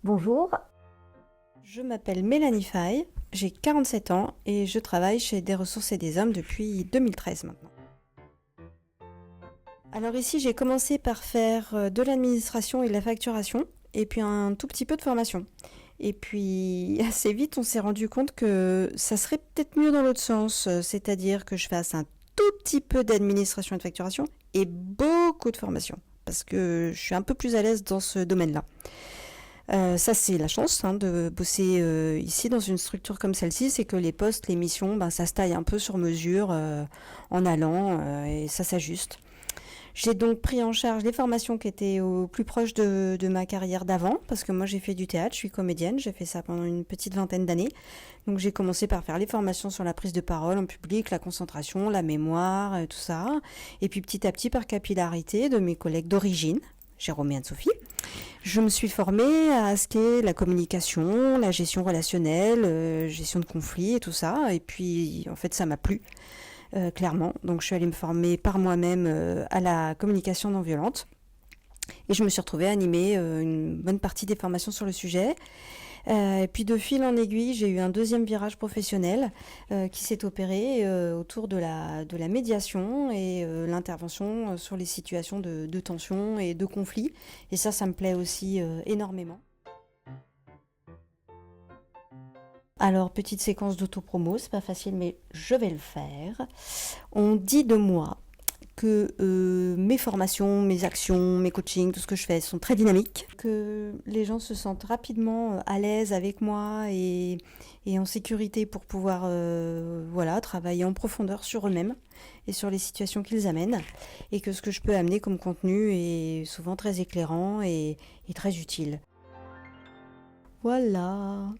Bonjour, Je m'appelle Mélanie Faye, j'ai 47 ans et je travaille chez Des Ressources et des Hommes depuis 2013 maintenant. Alors ici, j'ai commencé par faire de l'administration et de la facturation et puis un tout petit peu de formation. Et puis assez vite, on s'est rendu compte que ça serait peut-être mieux dans l'autre sens, c'est-à-dire que je fasse un tout petit peu d'administration et de facturation et beaucoup de formation parce que je suis un peu plus à l'aise dans ce domaine-là. Ça, c'est la chance de bosser ici dans une structure comme celle-ci, c'est que les postes, les missions, ça se taille un peu sur mesure en allant et ça s'ajuste. J'ai donc pris en charge les formations qui étaient au plus proche de ma carrière d'avant, parce que moi j'ai fait du théâtre, je suis comédienne, j'ai fait ça pendant une petite vingtaine d'années. Donc j'ai commencé par faire les formations sur la prise de parole en public, la concentration, la mémoire, tout ça. Et puis petit à petit, par capillarité de mes collègues d'origine, Jérôme et Anne-Sophie, je me suis formée à ce qu'est la communication, la gestion relationnelle, gestion de conflits et tout ça. Et puis, en fait, ça m'a plu, clairement. Donc, je suis allée me former par moi-même à la communication non violente. Et je me suis retrouvée à animer une bonne partie des formations sur le sujet. Et puis de fil en aiguille, j'ai eu un deuxième virage professionnel qui s'est opéré autour de la médiation et l'intervention sur les situations de tension et de conflit. Et ça me plaît aussi énormément. Alors, petite séquence d'autopromo, c'est pas facile, mais je vais le faire. On dit de moi que mes formations, mes actions, mes coachings, tout ce que je fais sont très dynamiques, que les gens se sentent rapidement à l'aise avec moi et en sécurité pour pouvoir voilà, travailler en profondeur sur eux-mêmes et sur les situations qu'ils amènent, et que ce que je peux amener comme contenu est souvent très éclairant et très utile. Voilà.